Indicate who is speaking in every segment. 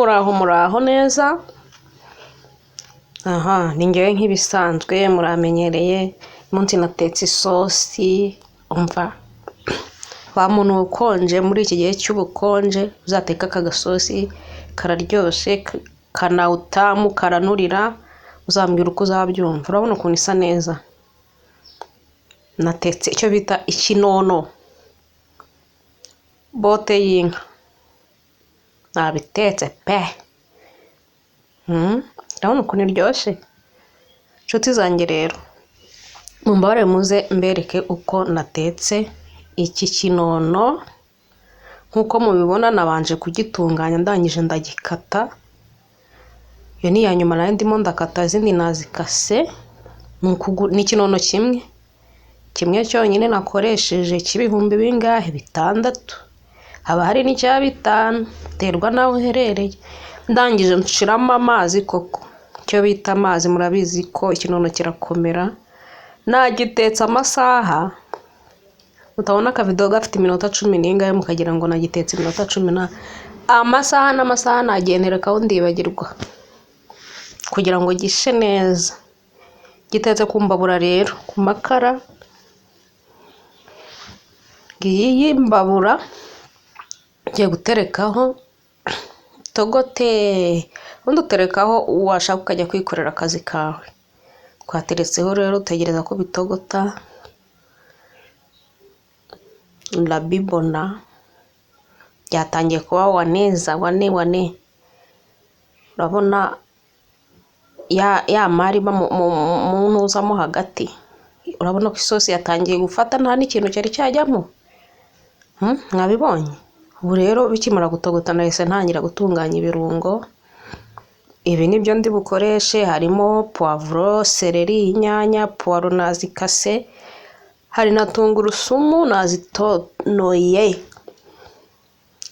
Speaker 1: muraho neza. Ni ngewe nk'ibisanzwe muramenyereye. Munsi natetse isosi, umva wa muntu ukonje muri iki gihe cy'ubukonje uzateka aka gasosi kararyoshe, kanawutamu, karanurira, uzambwira uko uzabyumva. Urabona ukuntu isa neza. Natetse icyo bita ikinono, bote y'inka, nabitetse pe. Urabona ukuntu iryoshye. Nshuti zanjye rero, mumbare muze mbereke uko natetse iki kinono. Nkuko mubibona nabanje kugitunganya, ndangije ndagikata. Iyo ni ya nyuma nari ndimo ndakata, izindi nazikase. Ni ikinono kimwe cyonyine nakoresheje cy'ibihumbi bingahe? 6. Haba hari n'icya 5, terwa naho uherereye. Ndangije nshiramo amazi koko. Icyo bita amazi murabizi ko ikinono kirakomera. Nagitetse amasaha, utabona akavido gafite iminota 10 n'ingahe mukagira ngo nagitetse iminota 10. Amasaha n'amasaha nagenderekaho ndibagirwa kugira ngo gishe neza. Gitetse ku mbabura rero, ku makara. Iyi mbabura ngiye guterekaho togote. Ubundi uterekaho washaka ukajya kwikorera akazi kawe. Twateretseho rero, utegereza ko bitogota. Urabibona byatangiye kuba waneza, wane. Urabona ya mari mu ntuzamo hagati. Urabona ko isosi yatangiye gufata, nta n'ikintu cyari cyajyamo. Mwabibonye? Ubu rero bikimara gutogota nahise ntangira gutunganya ibirungo. Ibi nibyo ndi bukoreshe. Harimo poivro, seleri, inyanya, puwaro nazikase. Hari na tungurusumu nazitonoye.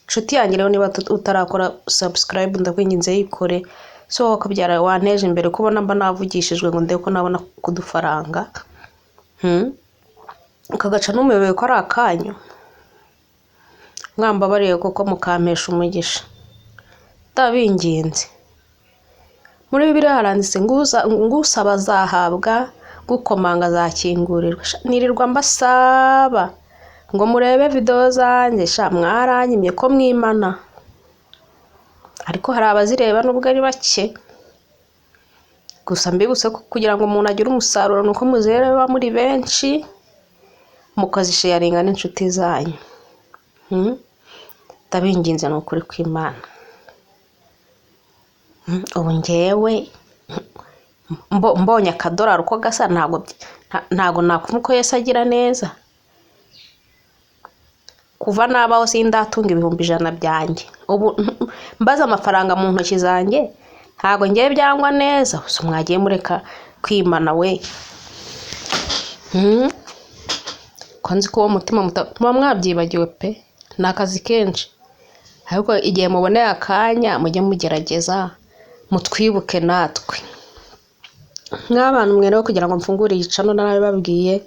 Speaker 1: Nshuti yanjye rero, niba utarakora subscribe ndakwinginze yikore. So wakabyara wanteje imbere, kubona mba navugishijwe ngo ndebe ko nabona kudufaranga. Ukagaca n'umuyoboye ko ari akanyu. Mwambabariye kuko mukampesha umugisha. Ndabinginze. Muri Bibiliya haranditse ngusaba azahabwa, gukomanga azakingurirwa. Nirirwa mbasaba ngo murebe video zanjye, mwaranyimye ko mwimana. Ariko hari abazireba nubwo ari bake. Gusa mbibutse ko kugira ngo umuntu agire umusaruro nuko muzireba muri benshi, mukazisharinga n'inshuti zanyu. Ndabinginze n'ukuri kw'Imana. Ubu ngewe mbonye akadorari uko gasa, ntago nakumva uko Yesu agira neza. Kuva nabaho sindatunga 100 byanjye. Ubu mbaza amafaranga mu ntoki zanjye, ntago ngiye byangwa neza. Gusa mwagiye mureka kwimana we. Kwanzi ko umutima muba mwabyibagiwe pe. Nakazi kenshi. Ariko igihe muboneye akanya mujye mugerageza mutwibuke natwe. Nk'abantu mwe rero, kugira ngo mfungure igicano narababwiye,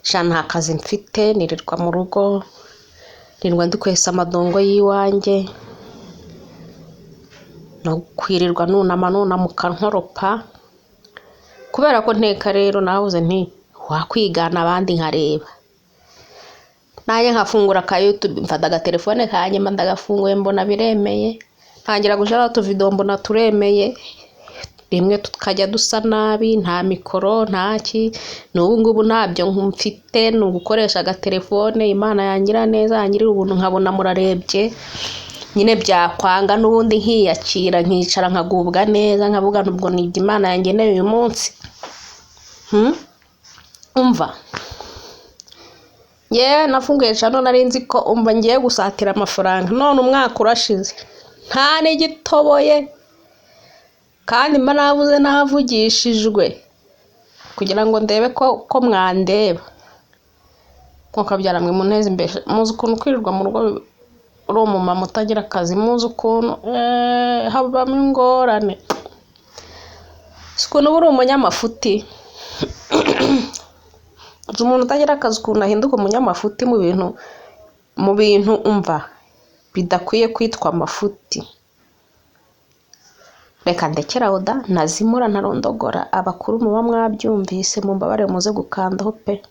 Speaker 1: nta kazi mfite, nirirwa mu rugo, nirirwa ndi kwesa amadongo y'iwanjye, no kwirirwa nunamuka nkoropa. Kubera ko nteka rero nahuze nti wakwigana abandi nkareba. Nanjye nkafungura ka YouTube, mfata agatelefone kanjye mba ndagafunguye, mbona biremeye. Ntangira gujana utuvido mbona turemeye. Rimwe tukajya dusa nabi, nta mikoro, ntaki. N'ubu ngubu ntabyo mfite, ni ugukoresha agatelefone. Imana yangira neza, yangirira ubuntu nkabona murarebye. Nyine byakwanga n'ubundi nkiyakira, nkicara nkagubwa neza, nkavuga nubwo ni Imana yangeneye uyu munsi. Umva, nafunguye channel nari nzi ko umva ngiye gusatira amafaranga. None umwaka urashize nta n'igitoboye, kandi mba navuze navugishijwe kugira ngo ndebe ko mwandeba. Nkuko byara mwe muneze imbere. Muzi ukuntu kwirirwa mu rugo uri umumama utagira akazi, muzi ukuntu habamo ingorane. Ukuntu uri umunyamafuti. Umuntu utagira akazi ukuntu ahinduka umunyamafuti mu bintu umva bidakwiye kwitwa amafuti. reka ndekeraho da nazimura ntarondogora. Abakuru muba mwabyumvise mumbabare muze gukandaho pe,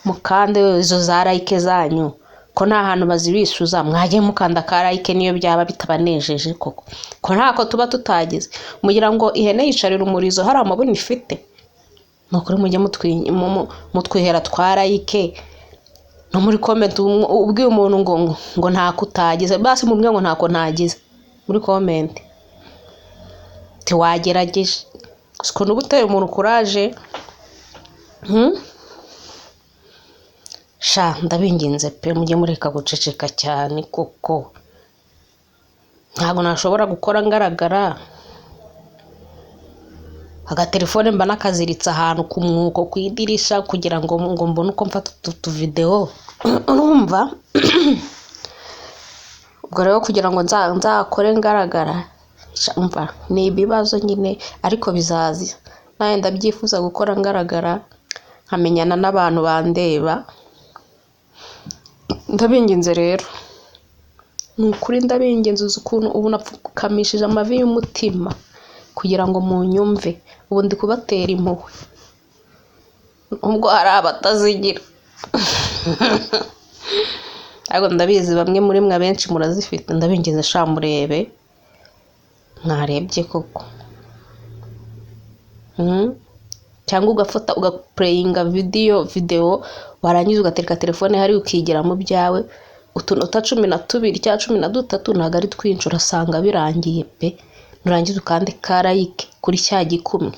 Speaker 1: mukande izo za like zanyu, ko nta hantu bazibisuza mwagiye mukanda ka like niyo byaba bitabanejeje koko, ko ntako tuba tutagize. Mugira ngo ihene yicarira umurizo hari amabuni ifite? Nukuri mujye mutwihera twa like no muri comment ubwiye umuntu ngo ntako utagize, basi mubwiye ngo ntako ntagize muri comment tiwagerageje. Siko nubuteye umuntu courage. Sha ndabinginze pe mujye mureka guceceka cyane kuko ntago nashobora gukora ngaragara. Agatelefone mba nakaziritse ahantu ku mwuko kwidirisha kugira ngo mbone uko mfata utu video urumva. Ubwo rero kugira ngo nzakore ngaragara umva ni ibibazo nyine, ariko bizaza. Naye ndabyifuza gukora ngaragara nkamenyana n'abantu bandeba. Ndabinginze rero nukuri ndabinginze ukuntu ubu napfukamishije amavi y'umutima kugira ngo munyumve. Ubu ndi kubatera impuhwe ubwo hari abatazigira. Ariko ndabizi bamwe muri mwe abenshi murazifite. Ndabinginze sha murebe, mwarebye koko. Cyangwa ugafata ugaplayinga video warangiza ugatereka telefone hari ukigira mu byawe. Utunota 12 cyangwa 13 ntago ari twinshi urasanga birangiye pe. Nurangiza ukande ka like kuri cya gikumwe.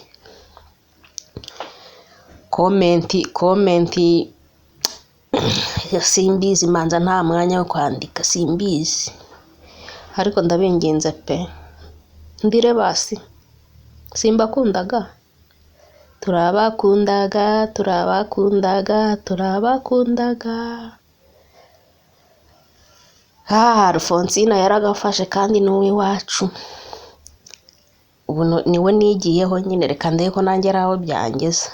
Speaker 1: Comment simbizi manza nta mwanya wo kwandika simbizi, ariko ndabinginze pe ndire basi simbakundaga. Turabakundaga. Alfonsina yaragafashe kandi n'uwi wacu. Ubu niwe nigiyeho nyine, reka ndebe ko nangera aho byangeza.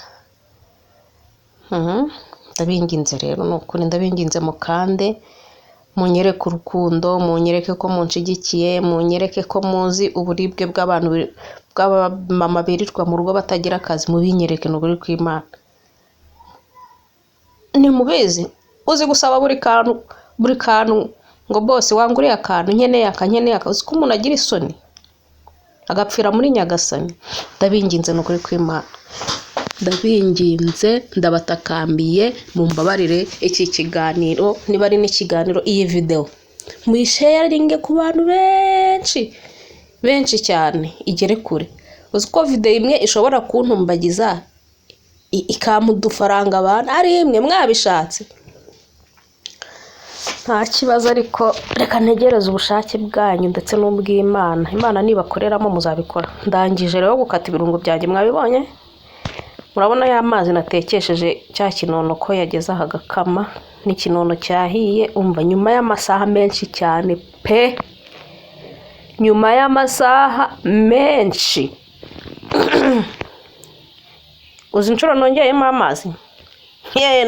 Speaker 1: Ndabinginze rero nukuri ndabinginze mukande, munyereke urukundo, munyereke ko munshigikiye, munyereke ko muzi uburibwe bw'abantu bw'abamama birirwa mu rugo batagira akazi. Mubinyereke n'ukuri kw'Imana. Ni mubizi uzi gusaba buri kantu ngo bose wanguriye akantu nkeneye aka. Uzi ko umuntu agira isoni agapfira muri Nyagasani. Ndabinginze n'ukuri kw'Imana, ndabinginze ndabatakambiye mumbabarire iki kiganiro, niba ari n'ikiganiro iyi video muyisharinge ku bantu benshi cyane igere kure. Uzi ko video imwe ishobora kuntumbagiza ikamudufaranga abantu ari imwe mwabishatse. Nta kibazo, ariko reka ntegereze ubushake bwanyu ndetse n'ubw'Imana. Imana nibakoreramo muzabikora. Ndangije rero gukata ibirungo byanjye mwabibonye. Murabona ya mazi natekesheje cya kinono ko yageze ahagakama n'ikinono cyahiye. Umva nyuma y'amasaha menshi cyane pe, nyuma y'amasaha menshi uzi inshuro nongeyemo amazi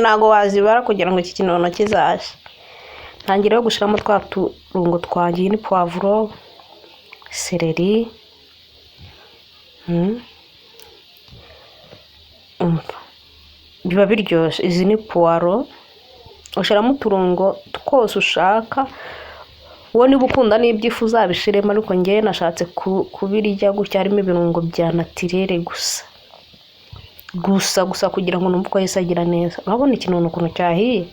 Speaker 1: ntago wazibara kugira ngo iki kinono kizaje. Ntangireho gushiramo twa turungo twangiye ni poivro, celery, biba biryoshye. Izi ni poiro, ushiramo uturungo twose ushaka. Wowe niba ukunda n'ibyifu uzabishiremo, ariko ngiye nashatse kubirya gutya harimo ibirungo bya naturel gusa kugira ngo numve ko yisagira neza. Urabona ikinono ukuntu cyahiye,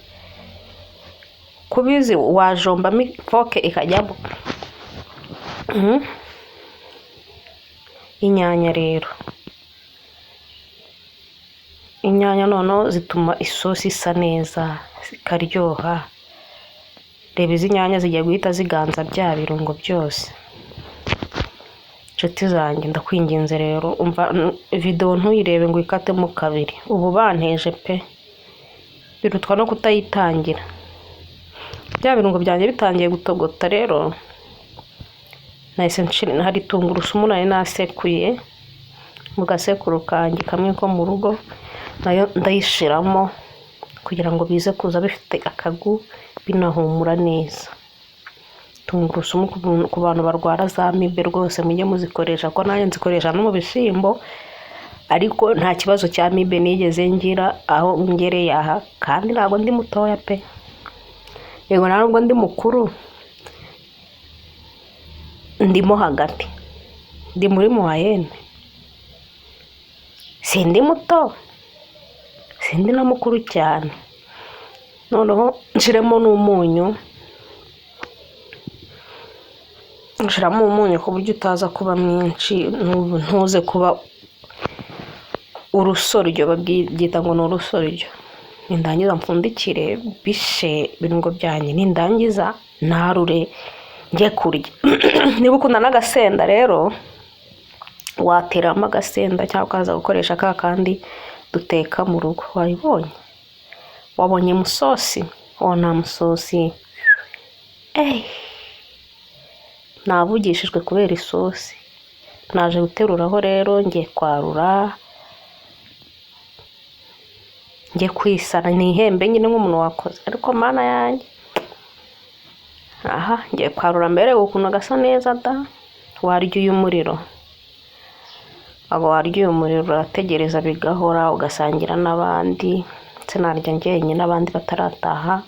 Speaker 1: kubizi wajombamo ifoke ikajyamo. Inyanya rero, inyanya noneho zituma isosi isa neza zikaryoha. Reba izi nyanya zigiye guhita ziganza bya birungo byose. Nshuti zanjye ndakwinginze rero umva video ntuyirebe ngo ikatemo kabiri. Ubu banteje pe, birutwa no kutayitangira. Bya birungo byanjye bitangiye gutogota rero nahise hari tungurusumu nari nasekuye mu gasekuru kanjye kamwe ko mu rugo, nayo ndayishiramo kugira ngo bize kuza bifite akagu binahumura neza. tungurusumu ku bantu barwara za mibe rwose mujye muzikoresha ko nanjye nzikoresha no mu bishyimbo, ariko nta kibazo cya mibe nigeze ngira aho ngereye aha, kandi ntabwo ndi mutoya pe, yego ntabwo ndi mukuru, ndimo hagati, ndi muri muwayene, sindi muto sindi na mukuru cyane. Noneho nshiremo n'umunyu, nshiramo umunyu ku buryo utaza kuba mwinshi, ntuze kuba urusoryo, babyita ngo ni urusoryo. Nindangiza mpfundikire bishe ibirungo byanjye, nindangiza narure njye kurya. Niba ukunda n'agasenda rero wateramo agasenda cyangwa ukaza gukoresha ka kandi duteka mu rugo. Wabonye musosi? Nta musosi navugishijwe kubera isosi. Naje guteruraho rero ngiye kwarura, ngiye kwisana n'ihembe nyine nk'umuntu wakoze, ariko mana yanjye ngiye kwarura mbere ukuntu gasa neza da. Warya uyu muriro, abo warya uyu muriro urategereza bigahora, ugasangira n'abandi, sinarya njyenyine n'abandi batarataha,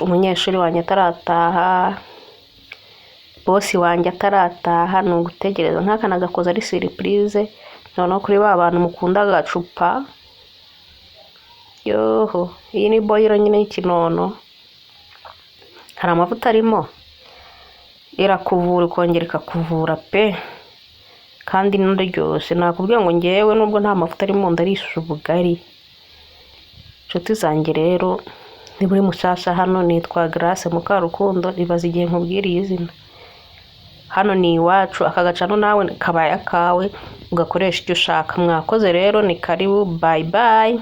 Speaker 1: umunyeshuri wanjye atarataha, bosi wanjye atarataha, ni ugutegereza. Nk'aka nagakoze ari surprise, noneho kuri ba bantu mukunda agacupa, yoho iyi ni boyiro nyine y'ikinono, hari amavuta arimo, irakuvura ikongera ikakuvura pe, kandi ndaryoshye. Nakubwira ngo ngewe nubwo nta mavuta arimo ndarisha ubugari. Inshuti zanjye rero, niba uri mushyashya hano, nitwa Grace Mukarukundo, ibaze igihe nkubwiriye izina. Hano ni iwacu, aka gacano nawe kabaye akawe, ugakoresha icyo ushaka. Mwakoze rero, ni karibu, bye bye.